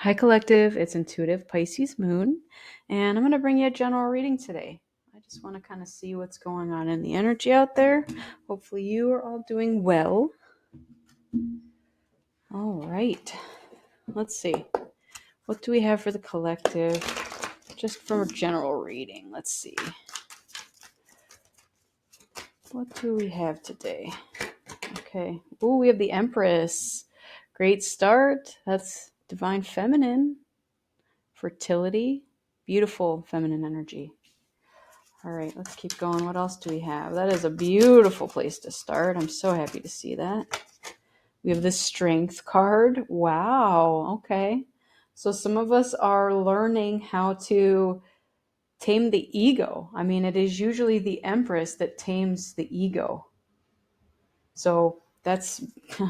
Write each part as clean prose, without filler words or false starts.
Hi, Collective. It's Intuitive Pisces Moon, and I'm going to bring you a general reading today. I just want to kind of see what's going on in the energy out there. Hopefully, you are all doing well. All right. Let's see. What do we have for the collective? Just from a general reading. Let's see. What do we have today? Okay. Ooh, we have the Empress. Great start. That's divine feminine. Fertility. Beautiful feminine energy. All right, let's keep going. What else do we have? That is a beautiful place to start. I'm so happy to see that. We have the Strength card. Wow, okay. So some of us are learning how to tame the ego. I mean, it is usually the Empress that tames the ego. So that's,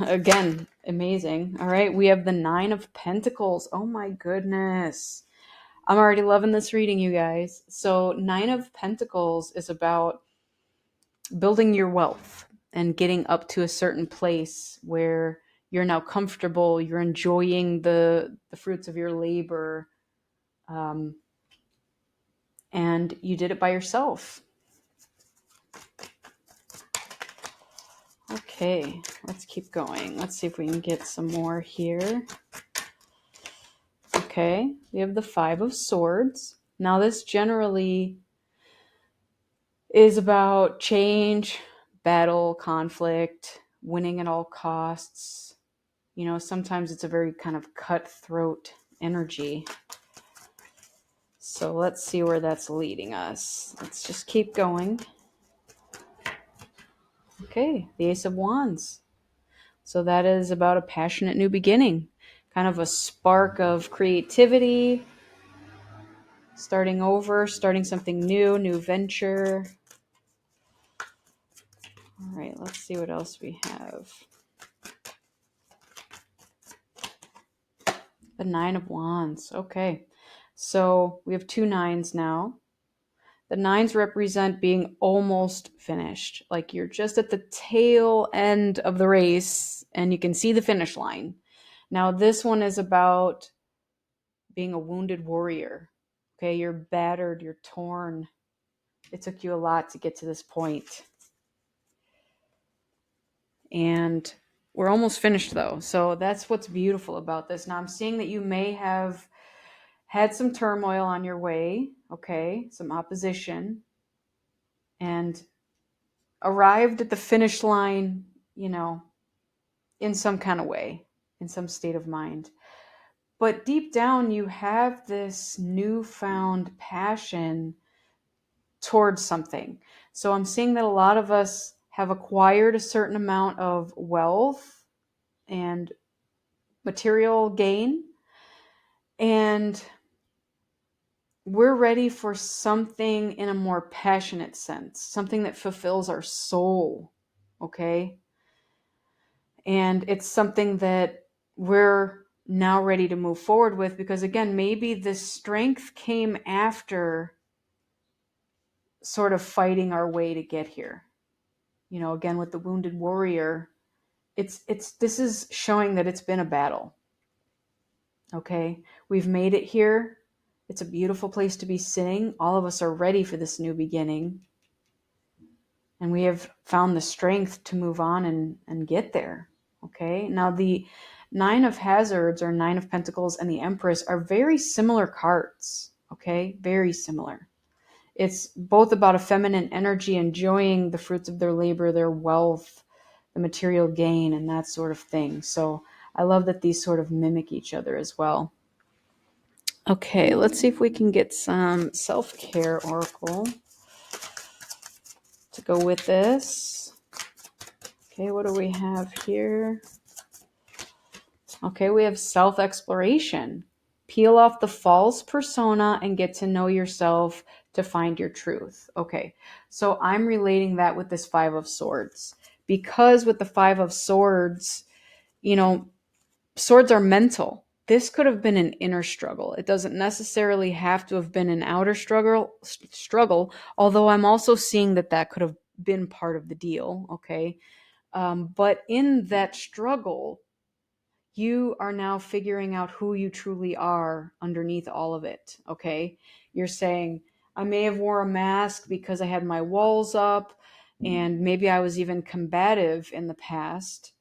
again, amazing. All right, we have the Nine of Pentacles. Oh my goodness. I'm already loving this reading, you guys. So Nine of Pentacles is about building your wealth and getting up to a certain place where you're now comfortable, you're enjoying the fruits of your labor, and you did it by yourself. Okay, let's keep going. Let's see if we can get some more here. Okay, we have the Five of Swords. Now this generally is about change, battle, conflict, winning at all costs. You know, sometimes it's a very kind of cutthroat energy. So let's see where that's leading us. Let's just keep going. Okay, the Ace of Wands. So that is about a passionate new beginning, kind of a spark of creativity, starting over, starting something new venture. All right, let's see what else we have. The Nine of Wands. Okay, so we have two nines now. The nines represent being almost finished. Like you're just at the tail end of the race and you can see the finish line. Now, this one is about being a wounded warrior. Okay, you're battered, you're torn. It took you a lot to get to this point. And we're almost finished though. So that's what's beautiful about this. Now, I'm seeing that you may have had some turmoil on your way, okay, some opposition, and arrived at the finish line, you know, in some kind of way, in some state of mind. But deep down, you have this newfound passion towards something. So I'm seeing that a lot of us have acquired a certain amount of wealth and material gain, and we're ready for something in a more passionate sense, something that fulfills our soul, okay? And it's something that we're now ready to move forward with because, again, maybe this strength came after sort of fighting our way to get here. You know, again, with the wounded warrior, this is showing that it's been a battle. Okay, we've made it here. It's a beautiful place to be sitting. All of us are ready for this new beginning. And we have found the strength to move on and get there. Okay, now the Nine of Hazards or Nine of Pentacles and the Empress are very similar cards. Okay, very similar. It's both about a feminine energy enjoying the fruits of their labor, their wealth, the material gain, and that sort of thing. So I love that these sort of mimic each other as well. Okay, let's see if we can get some self-care oracle to go with this. Okay, what do we have here? Okay, we have self-exploration. Peel off the false persona and get to know yourself to find your truth. Okay, so I'm relating that with this Five of Swords. Because with the Five of Swords, you know, swords are mental. This could have been an inner struggle. It doesn't necessarily have to have been an outer struggle, although I'm also seeing that that could have been part of the deal, okay? But in that struggle, you are now figuring out who you truly are underneath all of it. Okay. You're saying, I may have wore a mask because I had my walls up, and maybe I was even combative in the past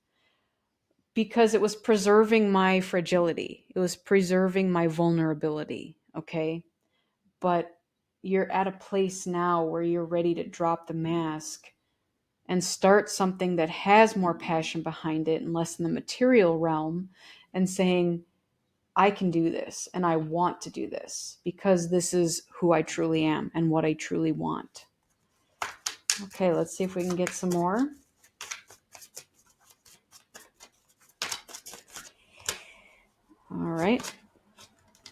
because it was preserving my fragility. It was preserving my vulnerability. Okay. But you're at a place now where you're ready to drop the mask and start something that has more passion behind it and less in the material realm, and saying, I can do this and I want to do this because this is who I truly am and what I truly want. Okay, let's see if we can get some more. All right.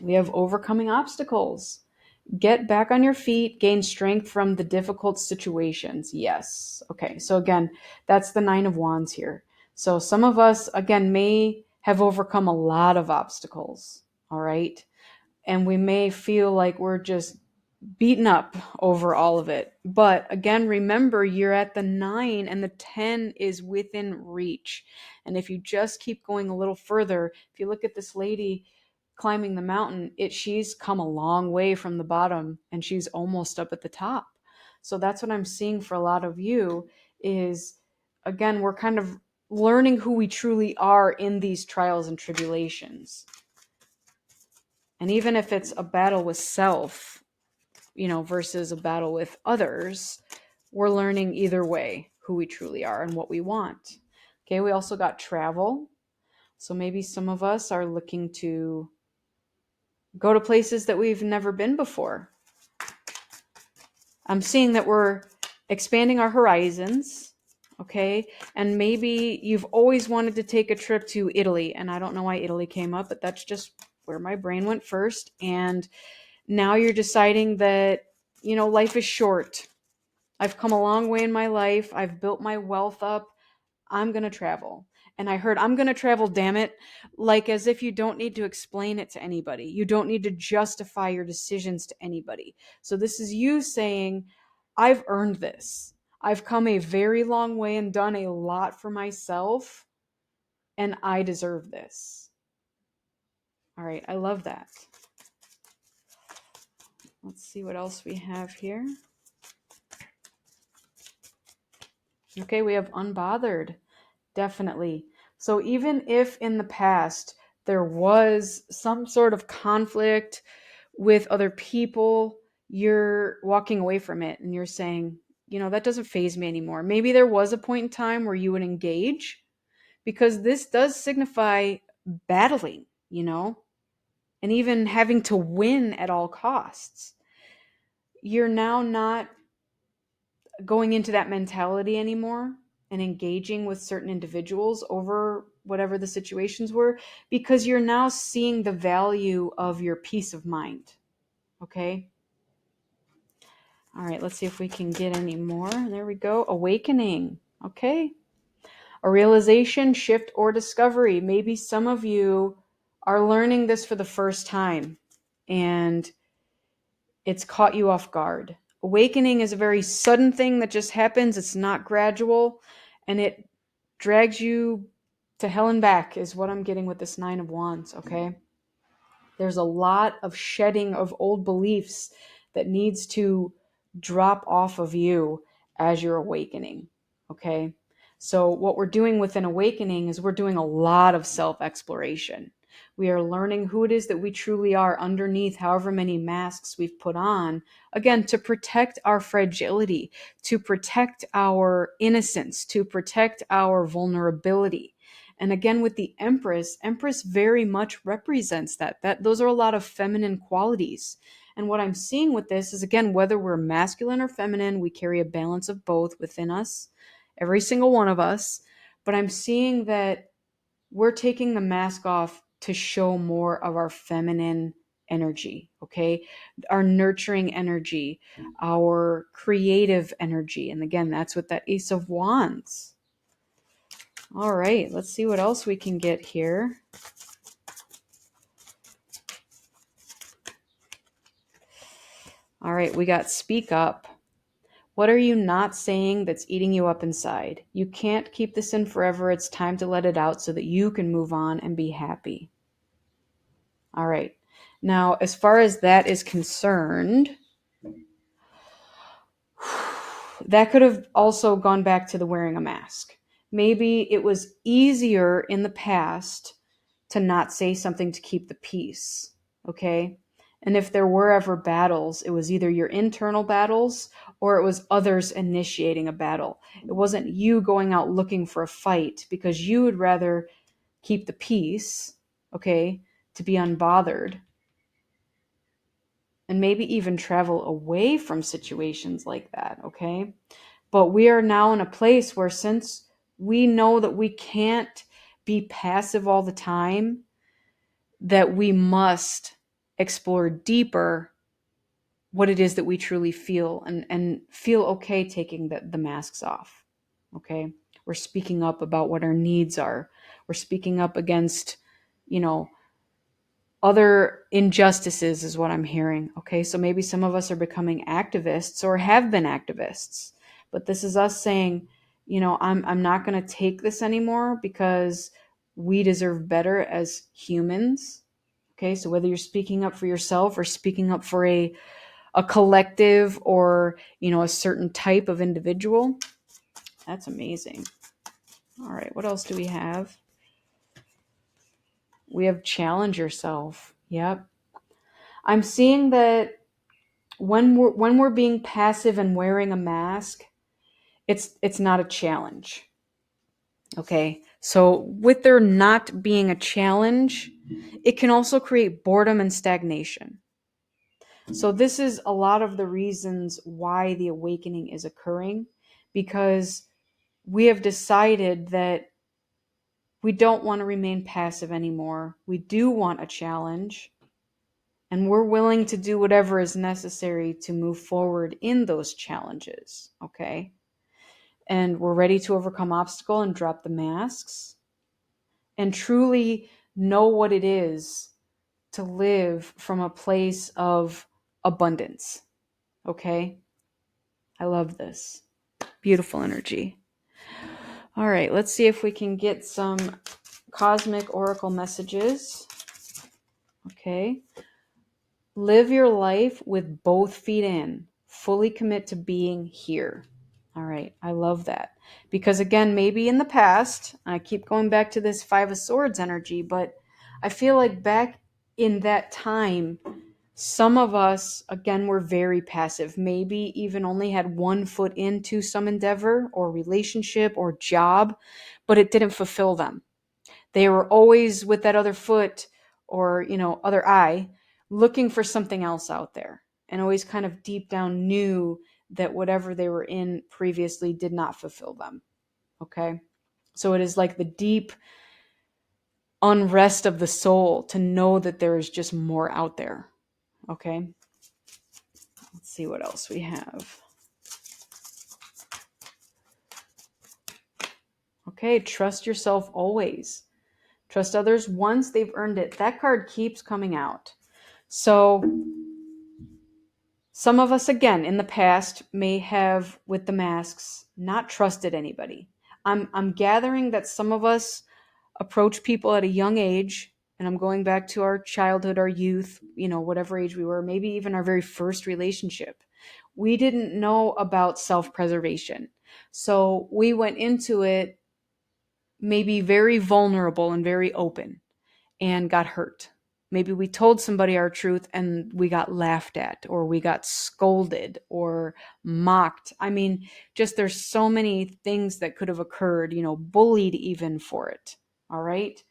We have overcoming obstacles. Get back on your feet, gain strength from the difficult situations. Yes. Okay. So again, that's the 9 of Wands here. So some of us, again, may have overcome a lot of obstacles. All right. And we may feel like we're just beaten up over all of it. But again, remember, you're at the 9 and the 10 is within reach. And if you just keep going a little further, if you look at this lady climbing the mountain, she's come a long way from the bottom and she's almost up at the top. So that's what I'm seeing for a lot of you is, again, we're kind of learning who we truly are in these trials and tribulations. And even if it's a battle with self, versus a battle with others, we're learning either way who we truly are and what we want. Okay, we also got travel. So maybe some of us are looking to go to places that we've never been before. I'm seeing that we're expanding our horizons, okay? And maybe you've always wanted to take a trip to Italy, and I don't know why Italy came up, but that's just where my brain went first. And now you're deciding that, life is short. I've come a long way in my life. I've built my wealth up. I'm going to travel. And I heard, I'm going to travel, damn it. Like as if you don't need to explain it to anybody. You don't need to justify your decisions to anybody. So this is you saying, I've earned this. I've come a very long way and done a lot for myself, and I deserve this. All right, I love that. Let's see what else we have here. Okay, we have unbothered. Definitely. So even if in the past there was some sort of conflict with other people, you're walking away from it and you're saying, that doesn't faze me anymore. Maybe there was a point in time where you would engage, because this does signify battling, and even having to win at all costs. You're now not going into that mentality anymore and engaging with certain individuals over whatever the situations were, because you're now seeing the value of your peace of mind. Okay. All right. Let's see if we can get any more. There we go. Awakening. Okay. A realization, shift, or discovery. Maybe some of you are learning this for the first time and it's caught you off guard. Awakening is a very sudden thing that just happens. It's not gradual, and it drags you to hell and back is what I'm getting with this 9 of Wands, okay? There's a lot of shedding of old beliefs that needs to drop off of you as you're awakening, okay? So what we're doing with an awakening is we're doing a lot of self-exploration. We are learning who it is that we truly are underneath however many masks we've put on, again, to protect our fragility, to protect our innocence, to protect our vulnerability. And again, with the Empress very much represents that. Those are a lot of feminine qualities. And what I'm seeing with this is, again, whether we're masculine or feminine, we carry a balance of both within us, every single one of us. But I'm seeing that we're taking the mask off to show more of our feminine energy, okay? Our nurturing energy, our creative energy. And again, that's with that Ace of Wands. All right, let's see what else we can get here. All right, we got speak up. What are you not saying that's eating you up inside? You can't keep this in forever. It's time to let it out so that you can move on and be happy. All right. Now, as far as that is concerned, that could have also gone back to the wearing a mask. Maybe it was easier in the past to not say something to keep the peace. Okay. And if there were ever battles, it was either your internal battles or it was others initiating a battle. It wasn't you going out looking for a fight because you would rather keep the peace, okay, to be unbothered and maybe even travel away from situations like that, okay? But we are now in a place where since we know that we can't be passive all the time, that we must explore deeper what it is that we truly feel and feel okay taking the masks off. Okay. We're speaking up about what our needs are. We're speaking up against, you know, other injustices is what I'm hearing. Okay. So maybe some of us are becoming activists or have been activists, but this is us saying, I'm not going to take this anymore because we deserve better as humans. Okay. So whether you're speaking up for yourself or speaking up for a collective or, a certain type of individual, that's amazing. All right. What else do we have? We have challenge yourself. Yep. I'm seeing that when we're being passive and wearing a mask, it's not a challenge. Okay. So with there not being a challenge, it can also create boredom and stagnation. So this is a lot of the reasons why the awakening is occurring, because we have decided that we don't want to remain passive anymore. We do want a challenge, and we're willing to do whatever is necessary to move forward in those challenges, okay? And we're ready to overcome obstacle and drop the masks and truly know what it is to live from a place of abundance, okay? I love this. Beautiful energy. All right, let's see if we can get some cosmic oracle messages. Okay. Live your life with both feet in. Fully commit to being here. All right. I love that. Because again, maybe in the past, I keep going back to this Five of Swords energy, but I feel like back in that time, some of us, again, were very passive, maybe even only had one foot into some endeavor or relationship or job, but it didn't fulfill them. They were always with that other foot or, other eye, looking for something else out there, and always kind of deep down knew that whatever they were in previously did not fulfill them. Okay. So it is like the deep unrest of the soul to know that there is just more out there. Okay. Let's see what else we have. Okay. Trust yourself always. Trust others once they've earned it. That card keeps coming out. So some of us, again, in the past may have, with the masks, not trusted anybody. I'm gathering that some of us approach people at a young age, and I'm going back to our childhood, our youth, whatever age we were, maybe even our very first relationship. We didn't know about self-preservation. So we went into it maybe very vulnerable and very open and got hurt. Maybe we told somebody our truth and we got laughed at or we got scolded or mocked. I mean, just there's so many things that could have occurred, bullied even for it. All right.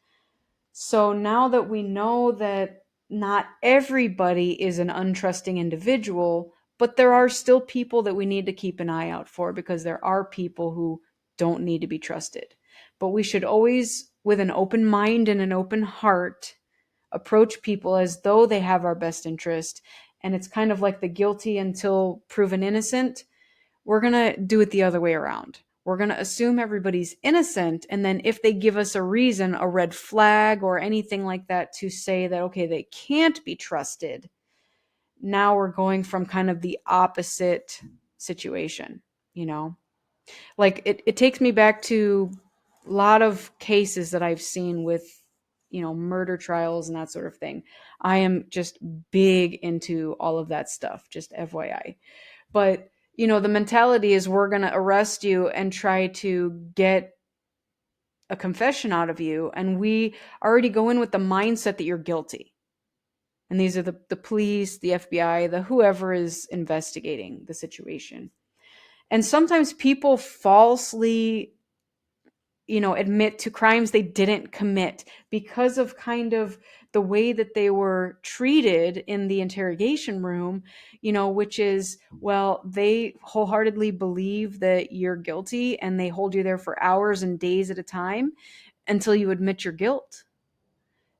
So now that we know that not everybody is an untrusting individual, but there are still people that we need to keep an eye out for, because there are people who don't need to be trusted. But we should always, with an open mind and an open heart, approach people as though they have our best interest. And it's kind of like the guilty until proven innocent. We're going to do it the other way around. We're going to assume everybody's innocent. And then if they give us a reason, a red flag or anything like that to say that, okay, they can't be trusted, now we're going from kind of the opposite situation, you know? Like it takes me back to a lot of cases that I've seen with, murder trials and that sort of thing. I am just big into all of that stuff, just FYI. But, the mentality is we're going to arrest you and try to get a confession out of you. And we already go in with the mindset that you're guilty. And these are the police, the FBI, the whoever is investigating the situation. And sometimes people falsely, admit to crimes they didn't commit because of kind of the way that they were treated in the interrogation room, which is, well, they wholeheartedly believe that you're guilty and they hold you there for hours and days at a time until you admit your guilt.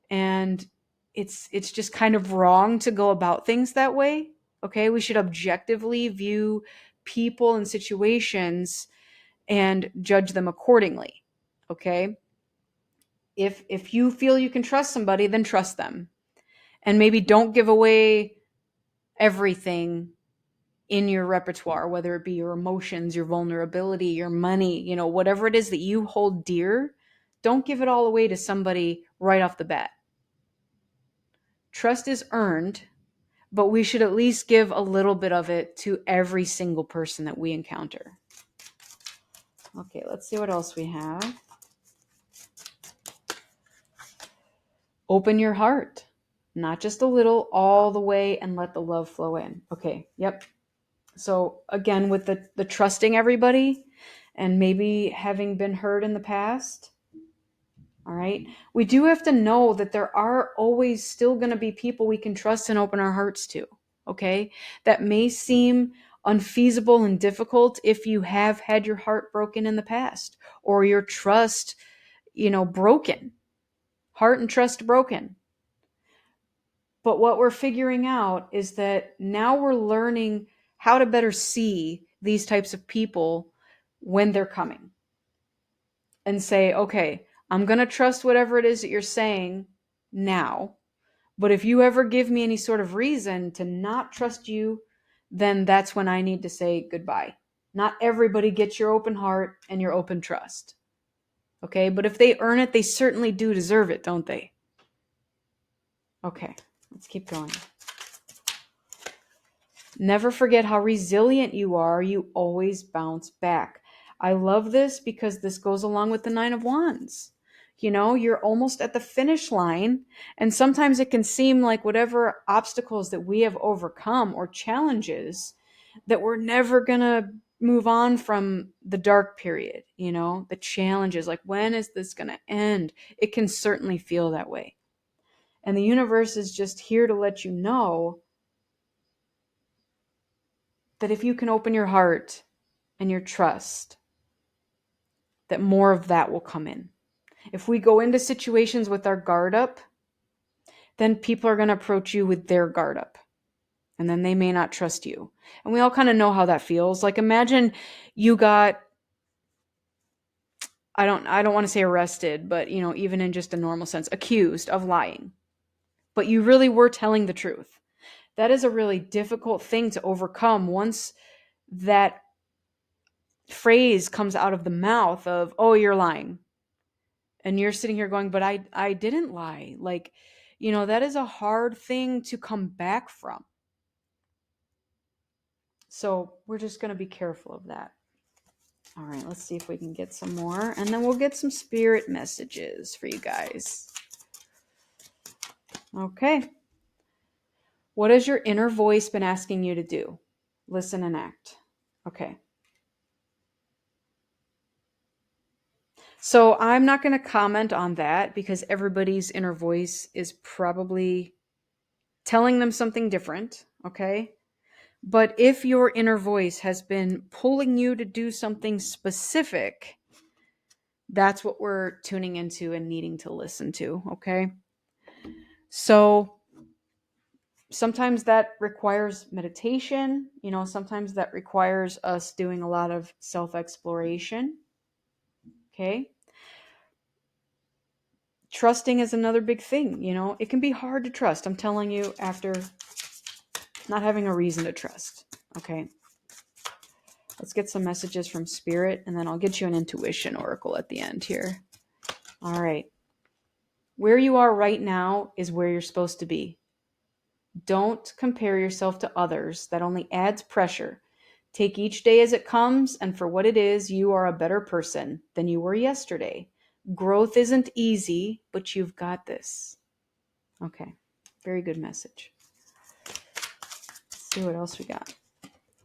And it's just kind of wrong to go about things that way. Okay, we should objectively view people and situations and judge them accordingly. Okay, if you feel you can trust somebody, then trust them, and maybe don't give away everything in your repertoire, whether it be your emotions, your vulnerability, your money, whatever it is that you hold dear. Don't give it all away to somebody right off the bat. Trust is earned, but we should at least give a little bit of it to every single person that we encounter. Okay, let's see what else we have. Open your heart, not just a little, all the way, and let the love flow in. Okay, yep. So again, with the trusting everybody and maybe having been hurt in the past, all right, we do have to know that there are always still going to be people we can trust and open our hearts to. Okay, that may seem unfeasible and difficult if you have had your heart broken in the past or your trust, broken, heart and trust broken. But what we're figuring out is that now we're learning how to better see these types of people when they're coming and say, okay, I'm going to trust whatever it is that you're saying now. But if you ever give me any sort of reason to not trust you, then that's when I need to say goodbye. Not everybody gets your open heart and your open trust. Okay, but if they earn it, they certainly do deserve it, don't they? Okay, let's keep going. Never forget how resilient you are. You always bounce back. I love this because this goes along with the Nine of Wands. You're almost at the finish line, and sometimes it can seem like whatever obstacles that we have overcome or challenges, that we're never going to move on from the dark period, the challenges. Like, when is this going to end? It can certainly feel that way. And the universe is just here to let you know that if you can open your heart and your trust, that more of that will come in. If we go into situations with our guard up, then people are going to approach you with their guard up. And then they may not trust you. And we all kind of know how that feels. Like, imagine you got, I don't want to say arrested, but even in just a normal sense, accused of lying. But you really were telling the truth. That is a really difficult thing to overcome once that phrase comes out of the mouth of, oh, you're lying. And you're sitting here going, but I didn't lie. Like, that is a hard thing to come back from. So we're just going to be careful of that. All right, let's see if we can get some more. And then we'll get some spirit messages for you guys. Okay. What has your inner voice been asking you to do? Listen and act. Okay. So I'm not going to comment on that because everybody's inner voice is probably telling them something different. Okay. But if your inner voice has been pulling you to do something specific, that's what we're tuning into and needing to listen to, okay? So sometimes that requires meditation, sometimes that requires us doing a lot of self-exploration, okay? Trusting is another big thing, it can be hard to trust. I'm telling you, after not having a reason to trust, okay? Let's get some messages from Spirit, and then I'll get you an intuition oracle at the end here. All right. Where you are right now is where you're supposed to be. Don't compare yourself to others. That only adds pressure. Take each day as it comes, and for what it is, you are a better person than you were yesterday. Growth isn't easy, but you've got this. Okay. Very good message. Let's see what else we got.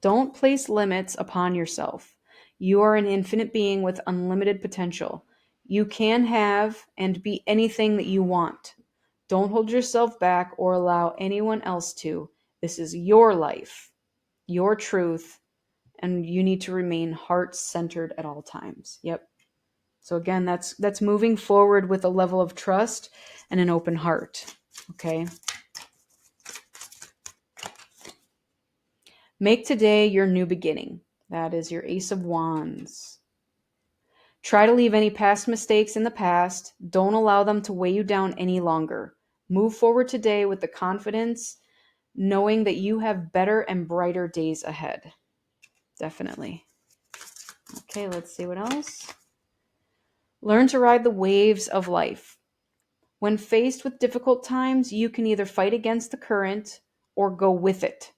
Don't place limits upon yourself. You are an infinite being with unlimited potential. You can have and be anything that you want. Don't hold yourself back or allow anyone else to. This is your life, your truth, and you need to remain heart-centered at all times. Yep. So again, that's moving forward with a level of trust and an open heart. Okay? Make today your new beginning. That is your Ace of Wands. Try to leave any past mistakes in the past. Don't allow them to weigh you down any longer. Move forward today with the confidence, knowing that you have better and brighter days ahead. Definitely. Okay, let's see what else. Learn to ride the waves of life. When faced with difficult times, you can either fight against the current or go with it.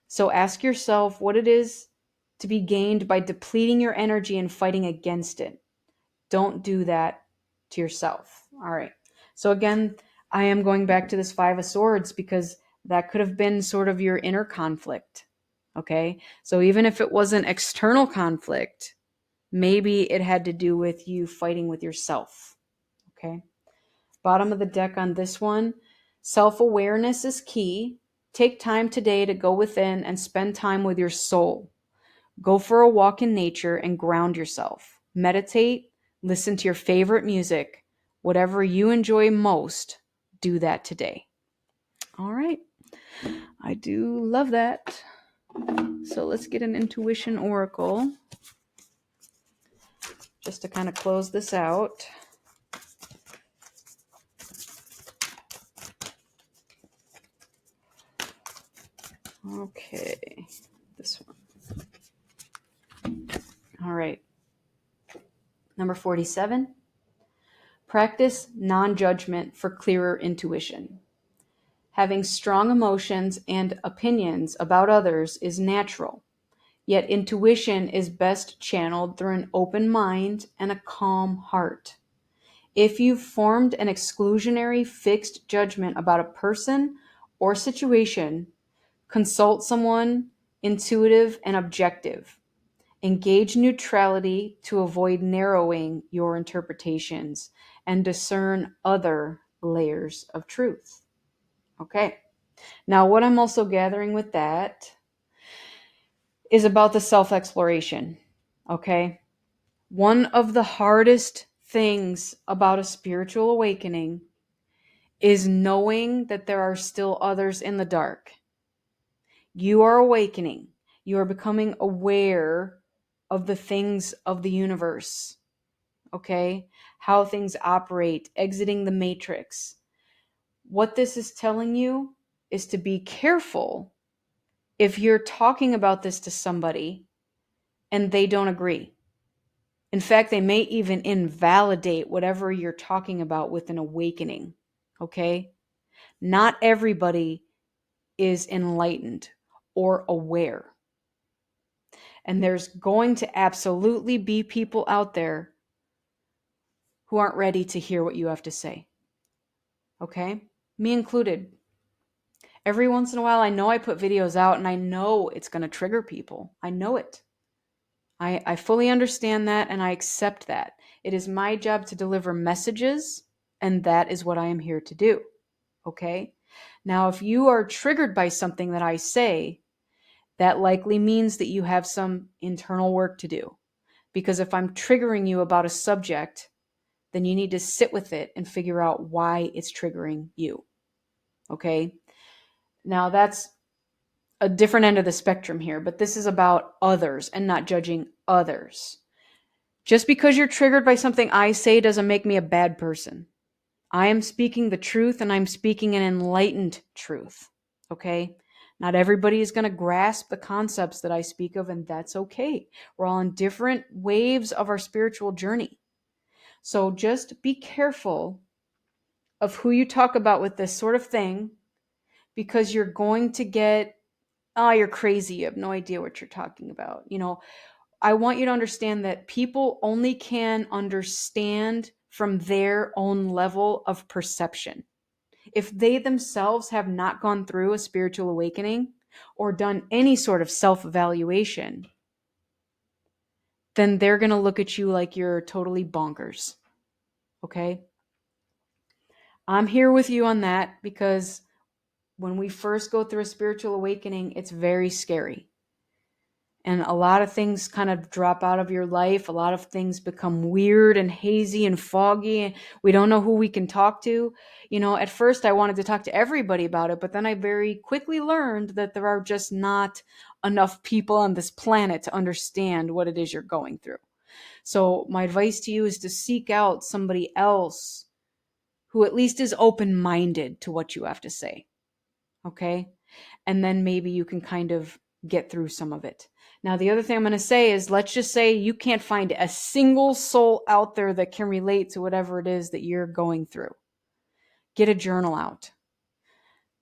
So ask yourself what it is to be gained by depleting your energy and fighting against it. Don't do that to yourself. All right. So again, I am going back to this Five of Swords because that could have been sort of your inner conflict. Okay. So even if it wasn't external conflict, maybe it had to do with you fighting with yourself. Okay. Bottom of the deck on this one, self-awareness is key. Take time today to go within and spend time with your soul. Go for a walk in nature and ground yourself. Meditate, listen to your favorite music. Whatever you enjoy most, do that today. All right. I do love that. So let's get an intuition oracle just to kind of close this out. Okay, this one. All right. Number 47. Practice non-judgment for clearer intuition. Having strong emotions and opinions about others is natural, yet intuition is best channeled through an open mind and a calm heart. If you've formed an exclusionary fixed judgment about a person or situation, consult someone intuitive and objective. Engage neutrality to avoid narrowing your interpretations and discern other layers of truth. Okay. Now, what I'm also gathering with that is about the self-exploration. Okay. One of the hardest things about a spiritual awakening is knowing that there are still others in the dark. You are awakening. You are becoming aware of the things of the universe. Okay? How things operate, exiting the matrix. What this is telling you is to be careful if you're talking about this to somebody and they don't agree. In fact, they may even invalidate whatever you're talking about with an awakening. Okay? Not everybody is enlightened or aware. And there's going to absolutely be people out there who aren't ready to hear what you have to say. Okay? Me included. Every once in a while, I know I put videos out and I know it's going to trigger people. I know it. I fully understand that and I accept that. It is my job to deliver messages, and that is what I am here to do. Okay? Now, if you are triggered by something that I say, that likely means that you have some internal work to do. Because if I'm triggering you about a subject, then you need to sit with it and figure out why it's triggering you. Okay? Now, that's a different end of the spectrum here, but this is about others and not judging others. Just because you're triggered by something I say doesn't make me a bad person. I am speaking the truth and I'm speaking an enlightened truth. Okay? Not everybody is going to grasp the concepts that I speak of, and that's okay. We're all in different waves of our spiritual journey. So just be careful of who you talk about with this sort of thing, because you're going to get, oh, you're crazy. You have no idea what you're talking about. I want you to understand that people only can understand from their own level of perception. If they themselves have not gone through a spiritual awakening or done any sort of self-evaluation, then they're going to look at you like you're totally bonkers. Okay? I'm here with you on that, because when we first go through a spiritual awakening, it's very scary. And a lot of things kind of drop out of your life. A lot of things become weird and hazy and foggy. We don't know who we can talk to. At first I wanted to talk to everybody about it, but then I very quickly learned that there are just not enough people on this planet to understand what it is you're going through. So my advice to you is to seek out somebody else who at least is open-minded to what you have to say. Okay? And then maybe you can kind of get through some of it. Now, the other thing I'm going to say is, let's just say you can't find a single soul out there that can relate to whatever it is that you're going through. Get a journal out.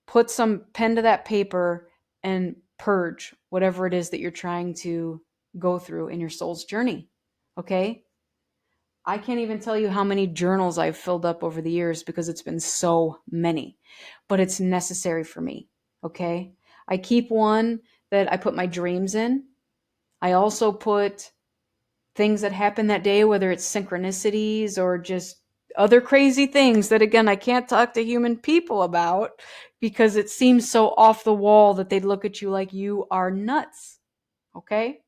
Put some pen to that paper and purge whatever it is that you're trying to go through in your soul's journey. Okay? I can't even tell you how many journals I've filled up over the years, because it's been so many. But it's necessary for me. Okay? I keep one that I put my dreams in. I also put things that happen that day, whether it's synchronicities or just other crazy things that, again, I can't talk to human people about, because it seems so off the wall that they'd look at you like you are nuts. Okay?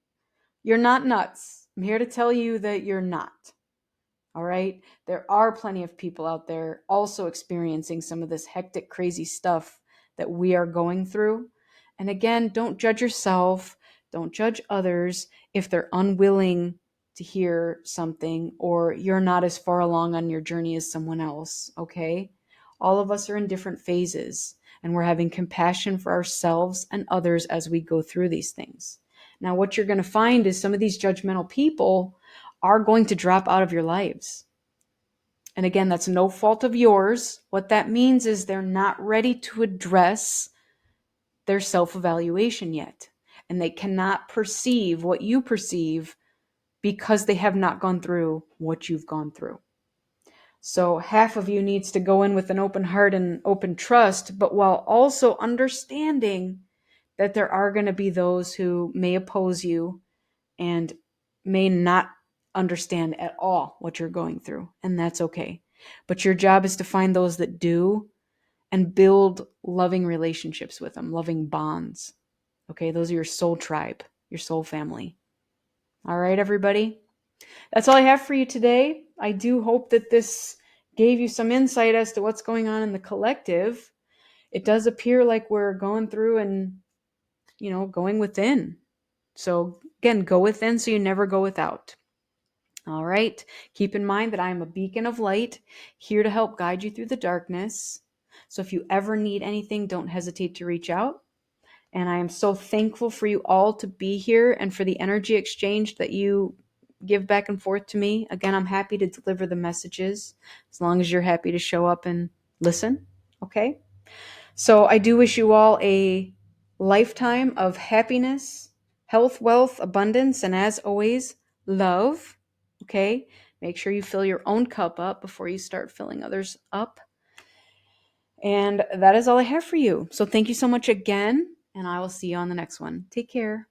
You're not nuts. I'm here to tell you that you're not. All right? There are plenty of people out there also experiencing some of this hectic, crazy stuff that we are going through. And again, don't judge yourself. Don't judge others if they're unwilling to hear something, or you're not as far along on your journey as someone else. Okay? All of us are in different phases, and we're having compassion for ourselves and others as we go through these things. Now, what you're going to find is some of these judgmental people are going to drop out of your lives. And again, that's no fault of yours. What that means is they're not ready to address their self-evaluation yet. And they cannot perceive what you perceive, because they have not gone through what you've gone through. So half of you needs to go in with an open heart and open trust, but while also understanding that there are going to be those who may oppose you and may not understand at all what you're going through, and that's okay. But your job is to find those that do and build loving relationships with them, loving bonds. Okay, those are your soul tribe, your soul family. All right, everybody? That's all I have for you today. I do hope that this gave you some insight as to what's going on in the collective. It does appear like we're going through and, going within. So again, go within so you never go without. All right. Keep in mind that I am a beacon of light, here to help guide you through the darkness. So if you ever need anything, don't hesitate to reach out. And I am so thankful for you all to be here and for the energy exchange that you give back and forth to me. Again, I'm happy to deliver the messages as long as you're happy to show up and listen. Okay? So I do wish you all a lifetime of happiness, health, wealth, abundance, and as always, love. Okay? Make sure you fill your own cup up before you start filling others up. And that is all I have for you. So thank you so much again, and I will see you on the next one. Take care.